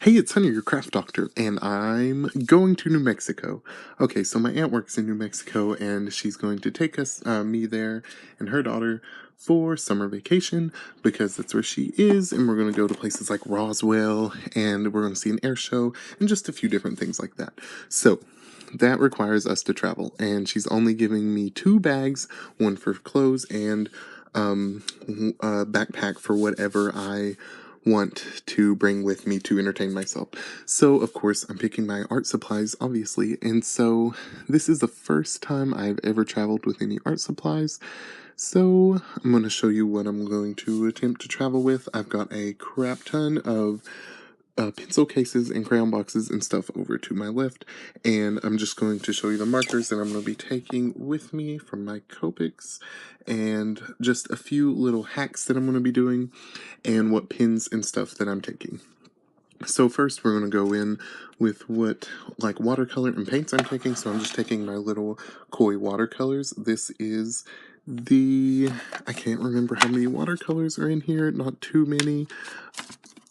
Hey, it's Honey, your craft doctor, and I'm going to New Mexico. Okay, so my aunt works in New Mexico, and she's going to take me there, and her daughter for summer vacation because that's where she is, and we're going to go to places like Roswell, and we're going to see an air show, and just a few different things like that. So, that requires us to travel, and she's only giving me 2 bags, one for clothes and a backpack for whatever I want to bring with me to entertain myself. So, of course, I'm picking my art supplies, obviously, and so this is the first time I've ever traveled with any art supplies. So, I'm going to show you what I'm going to attempt to travel with. I've got a crap ton of pencil cases and crayon boxes and stuff over to my left, and I'm just going to show you the markers that I'm going to be taking with me from my Copics, and just a few little hacks that I'm going to be doing, and what pens and stuff that I'm taking. So first we're going to go in with what, like, watercolor and paints I'm taking. So I'm just taking my little koi watercolors. This is I can't remember how many watercolors are in here, not too many.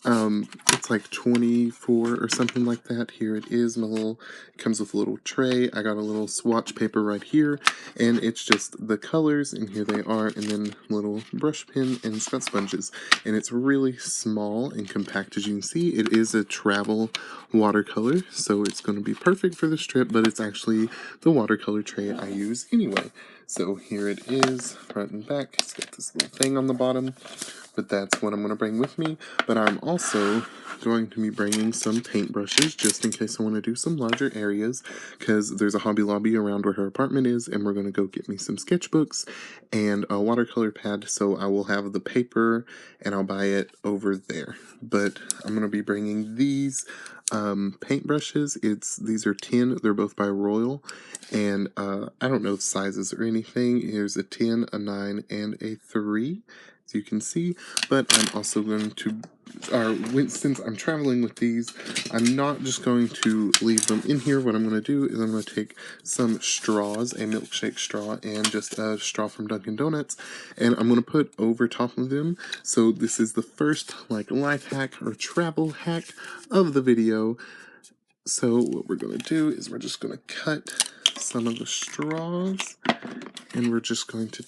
It's like 24 or something like that. Here it is, it comes with a little tray. I got a little swatch paper right here, and it's just the colors, and here they are, and then little brush pen, and it's got sponges, and it's really small and compact. As you can see, it is a travel watercolor, so it's going to be perfect for this trip, but it's actually the watercolor tray I use anyway. So here it is, front and back. It's got this little thing on the bottom, but that's what I'm going to bring with me. But I'm also going to be bringing some paintbrushes just in case I want to do some larger areas, because there's a Hobby Lobby around where her apartment is, and we're going to go get me some sketchbooks and a watercolor pad, so I will have the paper and I'll buy it over there. But I'm going to be bringing these paintbrushes. These are 10. They're both by Royal, and I don't know sizes or anything. Here's a 10, a 9, and a 3, as you can see. But I'm also going to, since I'm traveling with these, I'm not just going to leave them in here. What I'm going to do is I'm going to take some straws, a milkshake straw, and just a straw from Dunkin' Donuts, and I'm going to put over top of them. So this is the first, like, life hack or travel hack of the video. So what we're going to do is we're just going to cut some of the straws, and we're just going to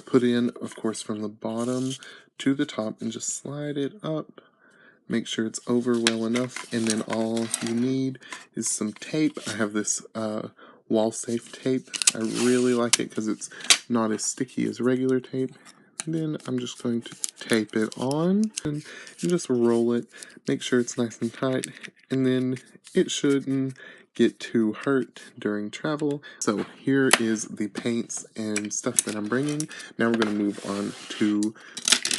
put in, of course, from the bottom to the top, and just slide it up. Make sure it's over well enough, and then all you need is some tape. I have this wall safe tape. I really like it because it's not as sticky as regular tape. And then I'm just going to tape it on and just roll it. Make sure it's nice and tight, and then it shouldn't get too hurt during travel. So here is the paints and stuff that I'm bringing. Now we're going to move on to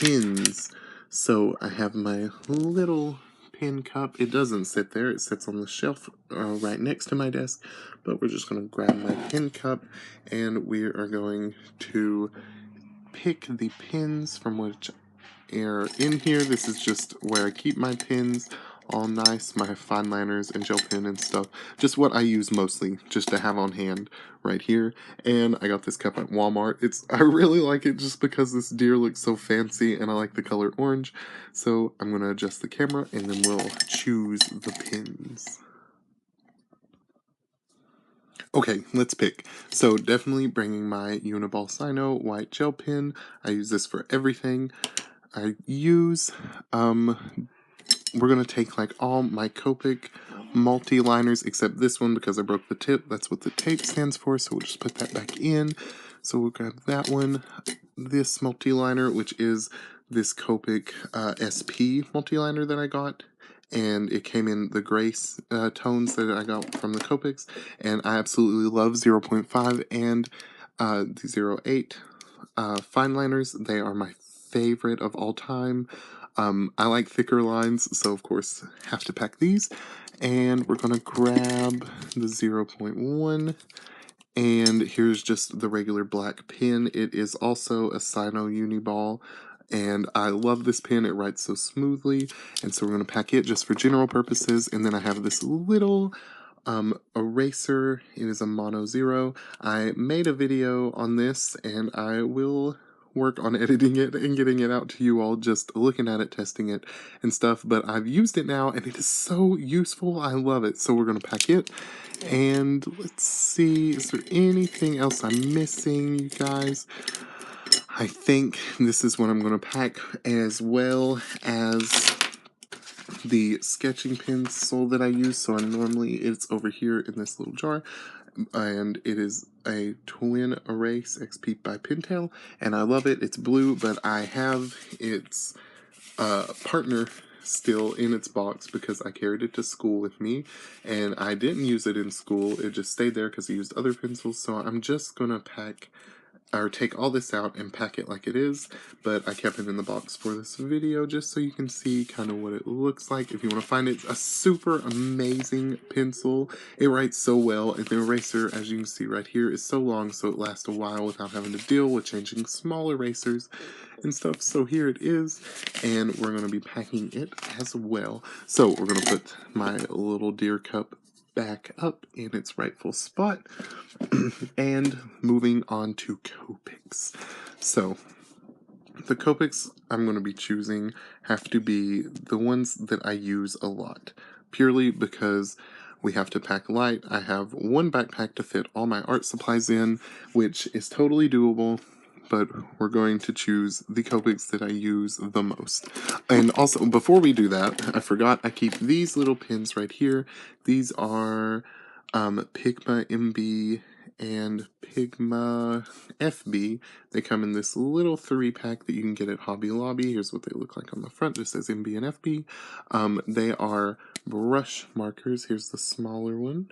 pins. So I have my little pen cup. It doesn't sit there. It sits on the shelf right next to my desk. But we're just going to grab my pen cup, and we are going to pick the pins from which are in here. This is just where I keep my pins, all nice, my fine liners and gel pen and stuff. Just what I use mostly, just to have on hand right here. And I got this cup at Walmart. I really like it just because this deer looks so fancy, and I like the color orange. So I'm going to adjust the camera, and then we'll choose the pins. Okay, let's pick. So definitely bringing my Uniball Sino white gel pen. I use this for everything I use. We're going to take, like, all my Copic multi-liners except this one because I broke the tip. That's what the tape stands for, so we'll just put that back in. So we'll grab that one. This multi-liner, which is this Copic SP multi-liner that I got, and it came in the gray tones that I got from the Copics, and I absolutely love 0.5 and the 0.8 fine liners. They are my favorite of all time. I like thicker lines, so of course have to pack these. And we're gonna grab the 0.1, and here's just the regular black pen. It is also a Sino Uniball, and I love this pen. It writes so smoothly, and so we're gonna pack it just for general purposes. And then I have this little eraser. It is a Mono Zero. I made a video on this, and I will work on editing it and getting it out to you all, just looking at it, testing it, and stuff, but I've used it now, and it is so useful. I love it. So we're going to pack it, and let's see, is there anything else I'm missing, you guys? I think this is what I'm going to pack, as well as the sketching pencil that I use. So it's over here in this little jar, and it is a Twin Erase XP by Pentel, and I love it. It's blue, but I have its partner still in its box because I carried it to school with me, and I didn't use it in school. It just stayed there because I used other pencils. So I'm just gonna take all this out and pack it like it is, but I kept it in the box for this video just so you can see kind of what it looks like. If you want to find it, a super amazing pencil. It writes so well, and the eraser, as you can see right here, is so long so it lasts a while without having to deal with changing small erasers and stuff. So here it is, and we're going to be packing it as well. So we're going to put my little deer cup back up in its rightful spot, and moving on to Copics. So the Copics I'm going to be choosing have to be the ones that I use a lot, purely because we have to pack light. I have one backpack to fit all my art supplies in, which is totally doable, but we're going to choose the Copics that I use the most. And also, before we do that, I forgot I keep these little pins right here. These are Pigma MB and Pigma FB. They come in this little 3-pack that you can get at Hobby Lobby. Here's what they look like on the front. Just says MB and FB. They are brush markers. Here's the smaller one.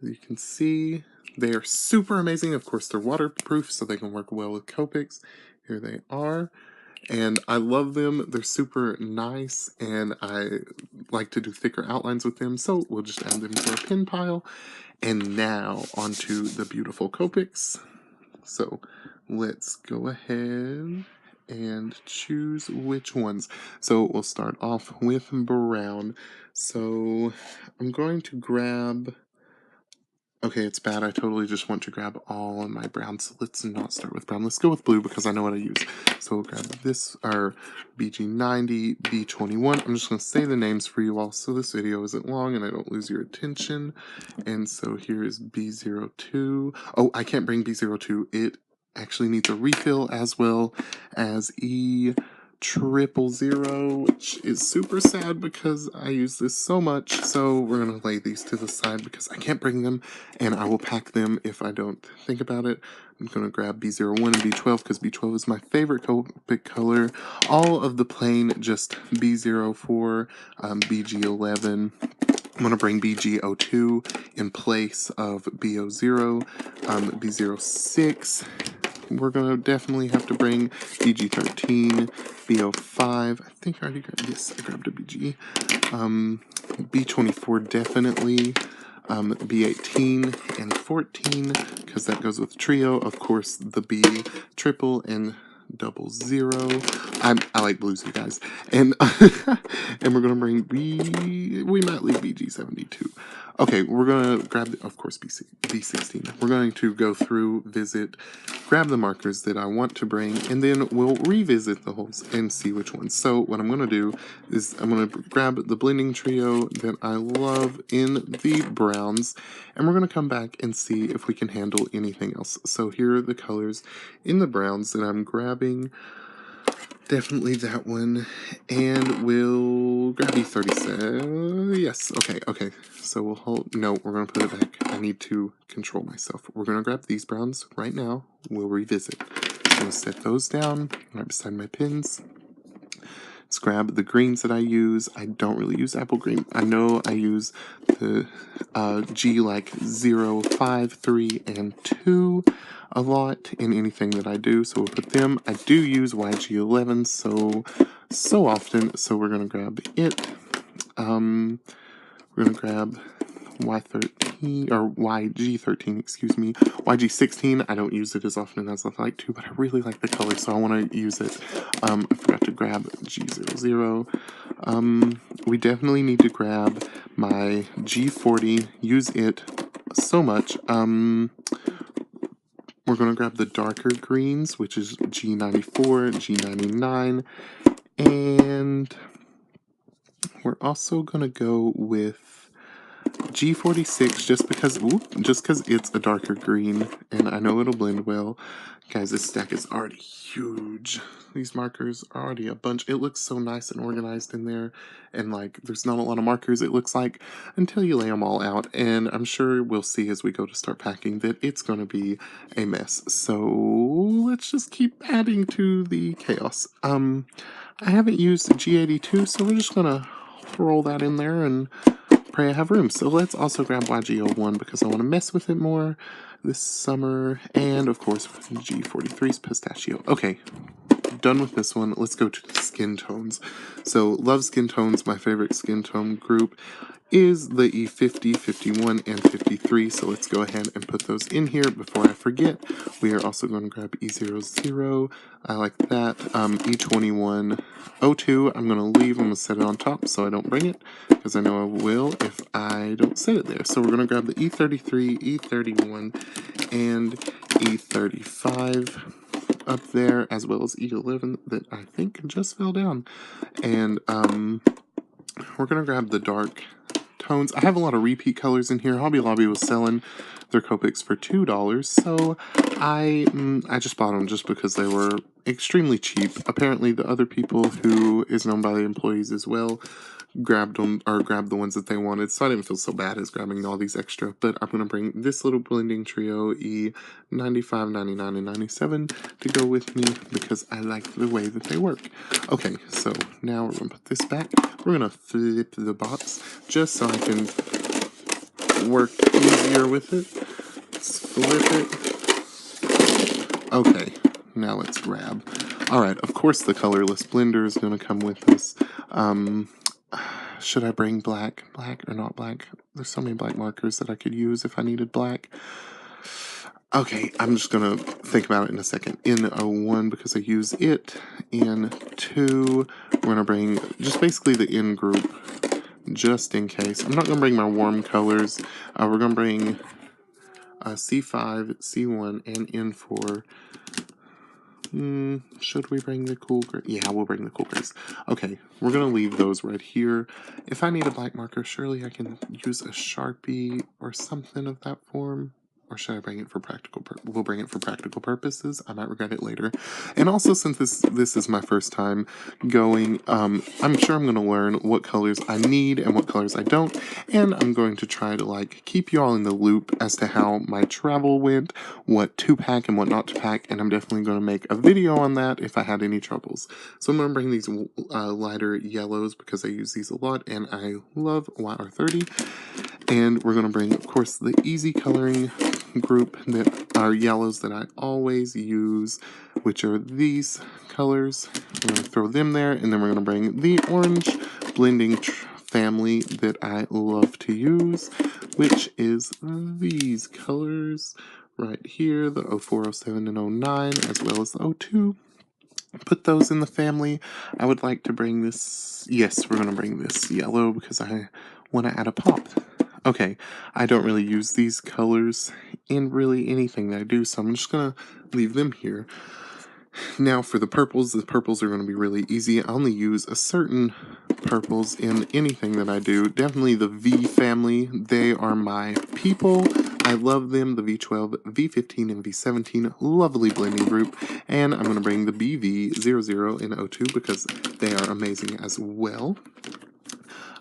As you can see, they are super amazing. Of course, they're waterproof, so they can work well with Copics. Here they are, and I love them. They're super nice, and I like to do thicker outlines with them, so we'll just add them to our pin pile. And now, onto the beautiful Copics. So, let's go ahead and choose which ones. So, we'll start off with brown. So, I'm going to grab... Okay, it's bad. I totally just want to grab all of my browns. Let's not start with brown. Let's go with blue because I know what I use. So we'll grab this, our BG90, B21. I'm just going to say the names for you all so this video isn't long and I don't lose your attention. And so here is B02. Oh, I can't bring B02. It actually needs a refill, as well as E000, which is super sad because I use this so much. So we're going to lay these to the side because I can't bring them, and I will pack them if I don't think about it. I'm going to grab B01 and B12 because B12 is my favorite Copic color. All of the plain, just B04, BG11. I'm going to bring BG02 in place of B00, B06. We're going to definitely have to bring BG13, B05. I think I already grabbed this. I grabbed a BG. B24 definitely. B18 and 14, because that goes with trio. Of course, the B triple and 00. I like blues, you guys. And and we're gonna bring we might leave BG72. Okay, we're gonna grab of course B16. We're going to go through, visit, grab the markers that I want to bring, and then we'll revisit the holes and see which ones. So what I'm gonna do is I'm gonna grab the blending trio that I love in the browns, and we're gonna come back and see if we can handle anything else. So here are the colors in the browns that I'm grabbing. Definitely that one, and we'll grab B37. Yes, okay. So we'll hold. No, we're gonna put it back. I need to control myself. We're gonna grab these browns right now. We'll revisit. I'm gonna set those down right beside my pins. Let's grab the greens that I use. I don't really use apple green. I know I use the G like 0, 5, 3, and 2 a lot in anything that I do, so we'll put them. I do use YG11 so often, so we're gonna grab it. We're gonna grab Y13 or YG13, excuse me. YG16, I don't use it as often as I'd like to, but I really like the color, so I want to use it. I forgot to grab G00. We definitely need to grab my G40. Use it so much. We're going to grab the darker greens, which is G94, G99, and we're also going to go with G46 just because it's a darker green and I know it'll blend well. Guys, this stack is already huge. These markers are already a bunch. It looks so nice and organized in there, and like there's not a lot of markers, it looks like, until you lay them all out. And I'm sure we'll see as we go to start packing that it's going to be a mess. So let's just keep adding to the chaos. I haven't used G82, so we're just gonna roll that in there and pray I have room. So let's also grab YG01 because I want to mess with it more this summer. And of course, G43's pistachio. Okay, done with this one. Let's go to the skin tones. So love skin tones. My favorite skin tone group is the E50, 51, and 53. So let's go ahead and put those in here before I forget. We are also going to grab E00. I like that. E21, 02. I'm going to leave. I'm going to set it on top so I don't bring it, because I know I will if I don't set it there. So we're going to grab the E33, E31, and E35 up there, as well as E11 that I think just fell down. And we're going to grab the dark tones. I have a lot of repeat colors in here. Hobby Lobby was selling their Copics for $2, so I just bought them just because they were extremely cheap. Apparently, the other people who is known by the employees as well grabbed the ones that they wanted, so I didn't feel so bad as grabbing all these extra. But I'm going to bring this little blending trio, E95, 99, and 97, to go with me because I like the way that they work. Okay, so now we're going to put this back. We're going to flip the box just so I can work easier with it. Let's flip it. Okay, now let's grab. Alright, of course the colorless blender is going to come with us. Should I bring black or not black? There's so many black markers that I could use if I needed black. Okay, I'm just gonna think about it in a second. In 01, because I use it. In 2, we're gonna bring just basically the in group, just in case. I'm not gonna bring my warm colors. We're gonna bring C5, C1, and N4. Should we bring the cool gray? Yeah, we'll bring the cool grays. Okay, we're going to leave those right here. If I need a black marker, surely I can use a Sharpie or something of that form. Or should I bring it for practical we'll bring it for practical purposes. I might regret it later. And also, since this is my first time going, I'm sure I'm going to learn what colors I need and what colors I don't. And I'm going to try to, like, keep you all in the loop as to how my travel went, what to pack and what not to pack. And I'm definitely going to make a video on that if I had any troubles. So I'm going to bring these lighter yellows because I use these a lot and I love YR30. And we're going to bring, of course, the easy coloring group that are yellows that I always use, which are these colors. I'm going to throw them there, and then we're going to bring the orange blending family that I love to use, which is these colors right here, the 04, 07, and 09, as well as the 02. Put those in the family. I would like to bring this, yes, we're going to bring this yellow because I want to add a pop. Okay, I don't really use these colors in really anything that I do, so I'm just going to leave them here. Now for the purples are going to be really easy. I only use a certain purples in anything that I do. Definitely the V family. They are my people. I love them. The V12, V15, and V17. Lovely blending group. And I'm going to bring the BV00 and 02 because they are amazing as well.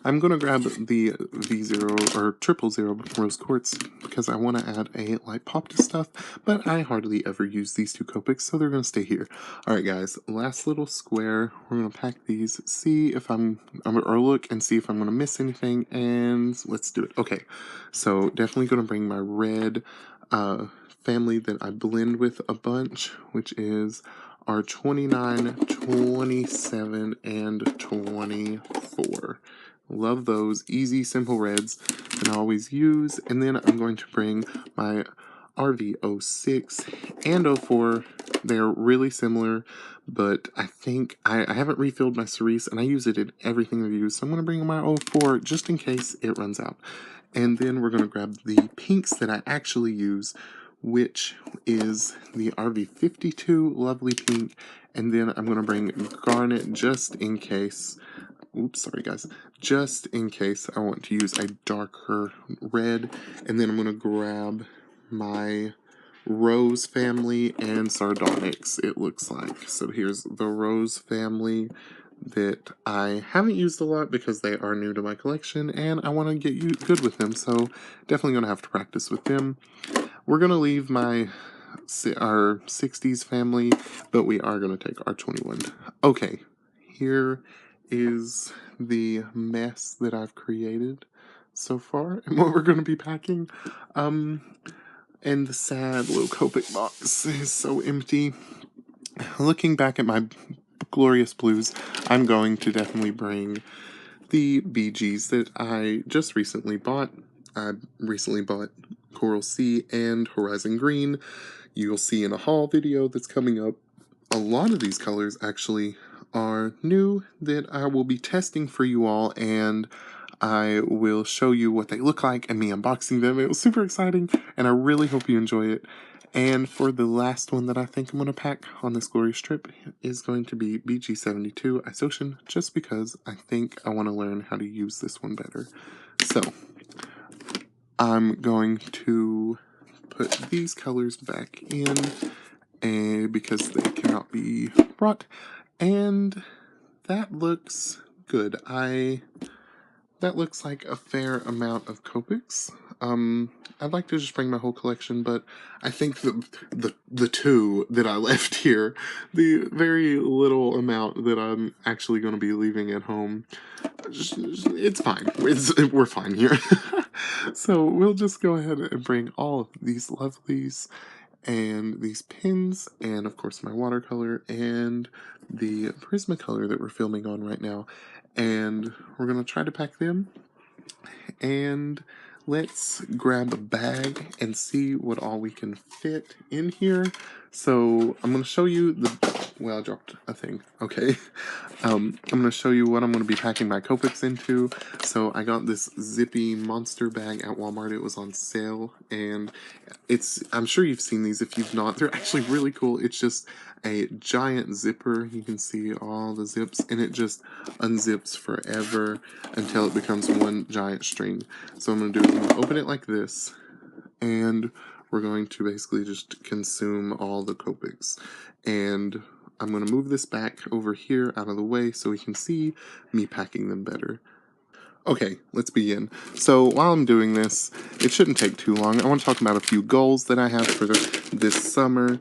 I'm going to grab the V0 or 000 rose quartz because I want to add a light pop to stuff, but I hardly ever use these two Copics, so they're going to stay here. Alright guys, last little square. We're going to pack these, see if or look and see if I'm going to miss anything, and let's do it. Okay, so definitely going to bring my red family that I blend with a bunch, which is our 29, 27, and 24. Love those easy, simple reds that I always use. And then I'm going to bring my RV06 and 04. They're really similar, but I think I haven't refilled my cerise, and I use it in everything I've used. So I'm going to bring my 04 just in case it runs out. And then we're going to grab the pinks that I actually use, which is the RV52 Lovely Pink, and then I'm going to bring Garnet just in case. Oops, sorry guys. Just in case I want to use a darker red, and then I'm going to grab my Rose family and Sardonyx, it looks like. So here's the Rose family that I haven't used a lot because they are new to my collection, and I want to get good with them, so definitely going to have to practice with them. We're going to leave our 60s family, but we are going to take our 21. Okay, here is the mess that I've created so far and what we're going to be packing. And the sad little Copic box is so empty. Looking back at my glorious blues, I'm going to definitely bring the BGs that I just recently bought. I recently bought Coral Sea and Horizon Green. You'll see in a haul video that's coming up. A lot of these colors actually are new that I will be testing for you all, and I will show you what they look like and me unboxing them. It was super exciting, and I really hope you enjoy it. And for the last one that I think I'm going to pack on this glorious trip is going to be BG72 Isocean, just because I think I want to learn how to use this one better. So, I'm going to put these colors back in, and because they cannot be brought, and that looks good. That looks like a fair amount of Copics. I'd like to just bring my whole collection, but I think the two that I left here, the very little amount that I'm actually going to be leaving at home, it's fine. We're fine here. So we'll just go ahead and bring all of these lovelies and these pins, and of course my watercolor and the Prismacolor that we're filming on right now, and we're going to try to pack them, and let's grab a bag and see what all we can fit in here. So I'm going to show you well, I dropped a thing. Okay. I'm going to show you what I'm going to be packing my Copics into. So I got this zippy monster bag at Walmart. It was on sale, and I'm sure you've seen these. If you've not, they're actually really cool. It's just a giant zipper. You can see all the zips, and it just unzips forever until it becomes one giant string. So what I'm going to do is I'm going to open it like this, and we're going to basically just consume all the Copics. And I'm going to move this back over here out of the way so we can see me packing them better. Okay, let's begin. So while I'm doing this, it shouldn't take too long. I want to talk about a few goals that I have for this summer,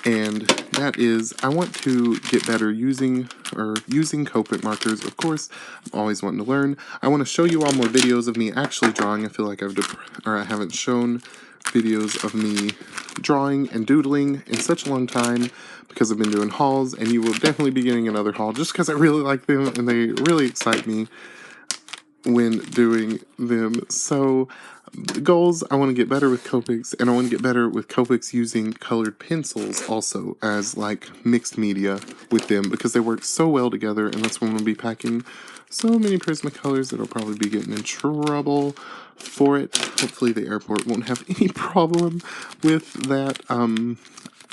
and that is I want to get better using Copic markers. Of course, I'm always wanting to learn. I want to show you all more videos of me actually drawing. I feel like I haven't shown videos of me drawing and doodling in such a long time because I've been doing hauls, and you will definitely be getting another haul just because I really like them and they really excite me when doing them. So the goals, I want to get better with Copics, and I want to get better with Copics using colored pencils also as like mixed media with them, because they work so well together, and that's when we'll be packing so many Prismacolors that I'll probably be getting in trouble for it. Hopefully the airport won't have any problem with that.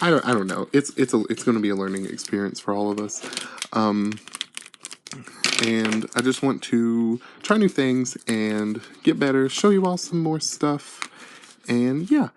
I don't know. It's going to be a learning experience for all of us. And I just want to try new things and get better, show you all some more stuff, and yeah.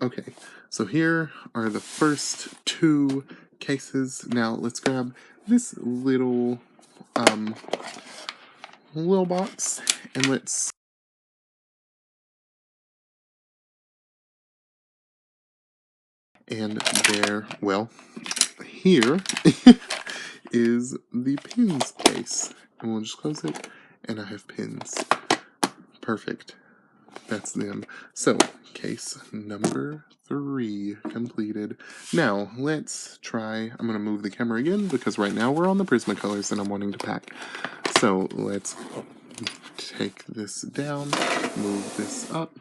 Okay, so here are the first two cases. Now let's grab this little box, and let's And there, well, here is the pins case. And we'll just close it, and I have pins. Perfect. That's them. So, case number 3 completed. Now, let's try, I'm going to move the camera again, because right now we're on the Prismacolors and I'm wanting to pack. So, let's take this down, move this up,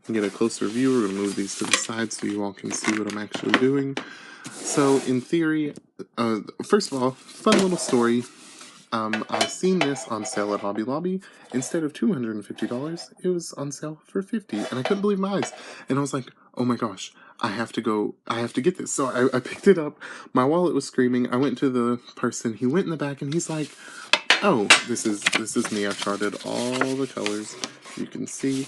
and get a closer view. We're going to move these to the side so you all can see what I'm actually doing. So, in theory, first of all, fun little story. I seen this on sale at Hobby Lobby. Instead of $250, it was on sale for $50, and I couldn't believe my eyes. And I was like, oh my gosh, I have to get this. So I picked it up. My wallet was screaming. I went to the person. He went in the back, and he's like, oh, this is me. I charted all the colors. You can see.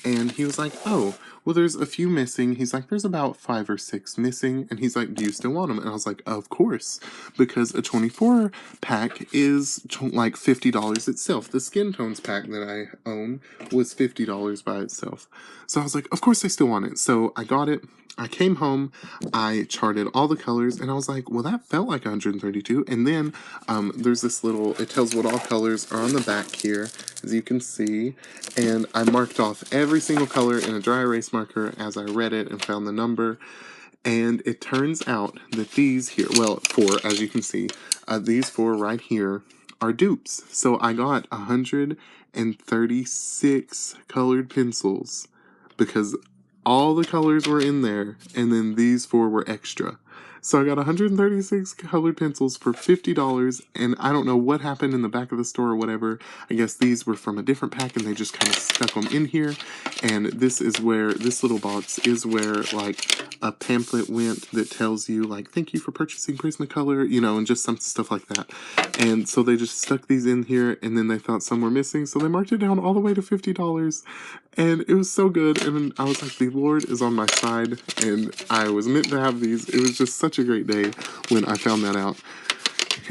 And he was like, oh, well, there's a few missing. He's like, there's about 5 or 6 missing. And he's like, do you still want them? And I was like, of course. Because a 24 pack is like $50 itself. The Skin Tones pack that I own was $50 by itself. So I was like, of course I still want it. So I got it. I came home, I charted all the colors, and I was like, well, that felt like 132. And then there's this little, it tells what all colors are on the back here, as you can see. And I marked off every single color in a dry erase marker as I read it and found the number. And it turns out that these here, well, 4, as you can see, these 4 right here are dupes. So I got 136 colored pencils because all the colors were in there, and then these 4 were extra. So I got 136 colored pencils for $50, and I don't know what happened in the back of the store or whatever. I guess these were from a different pack, and they just kind of stuck them in here. And this is where, this little box is where, like, a pamphlet went that tells you, like, thank you for purchasing Prismacolor, you know, and just some stuff like that. And so they just stuck these in here, and then they thought some were missing, so they marked it down all the way to $50. And it was so good, and I was like, the Lord is on my side, and I was meant to have these. It was just such a great day when I found that out.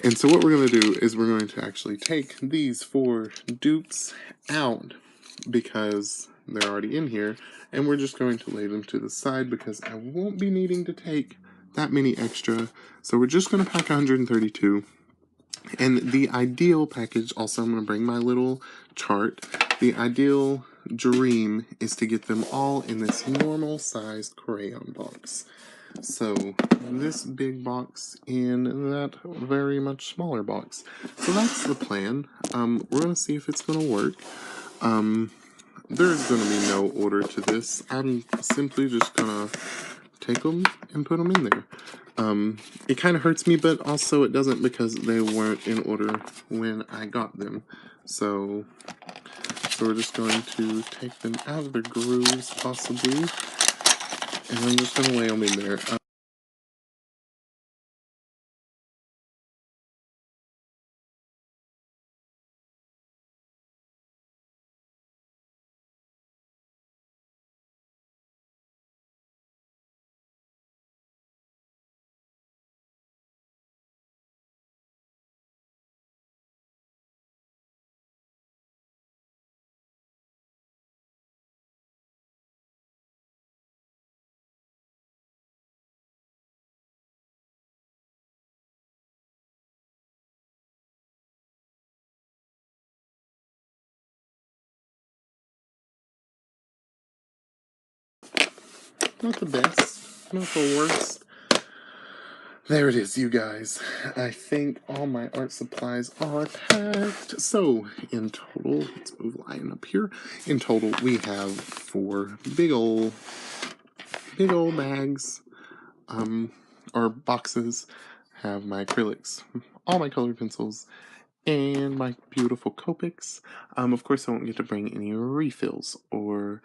And so what we're going to do is we're going to actually take these 4 dupes out because they're already in here, and we're just going to lay them to the side because I won't be needing to take that many extra. So we're just going to pack 132. And the ideal package, also I'm going to bring my little chart, the ideal dream is to get them all in this normal sized crayon box. So this big box in that very much smaller box. So that's the plan. We're going to see if it's going to work. There's going to be no order to this. I'm simply just going to take them and put them in there. It kind of hurts me, but also it doesn't because they weren't in order when I got them. So we're just going to take them out of their grooves, possibly, and I'm just going to lay them in there. Not the best, not the worst. There it is, you guys. I think all my art supplies are packed. So, in total, let's move Lion up here. In total, we have 4 big old bags, or boxes. Have my acrylics, all my colored pencils, and my beautiful Copics. Of course, I won't get to bring any refills or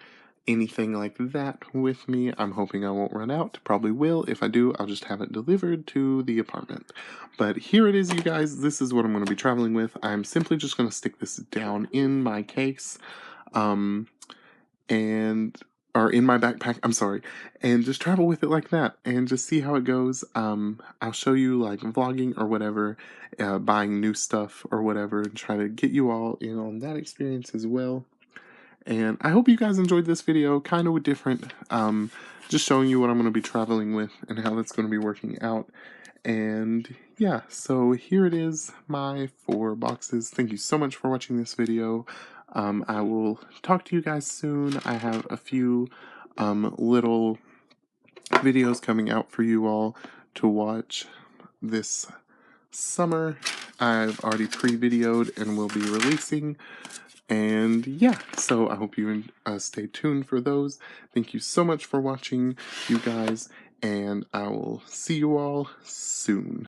anything like that with me. I'm hoping I won't run out. Probably will. If I do, I'll just have it delivered to the apartment. But here it is, you guys. This is what I'm going to be traveling with. I'm simply just going to stick this down in my case, and or in my backpack, I'm sorry, and just travel with it like that and just see how it goes. I'll show you like vlogging or whatever, buying new stuff or whatever, and try to get you all in on that experience as well. And I hope you guys enjoyed this video, kind of different, just showing you what I'm going to be traveling with and how that's going to be working out. And yeah, so here it is, my 4 boxes. Thank you so much for watching this video. I will talk to you guys soon. I have a few little videos coming out for you all to watch this summer. I've already pre-videoed and will be releasing. And yeah, so I hope you stay tuned for those. Thank you so much for watching, you guys, and I will see you all soon.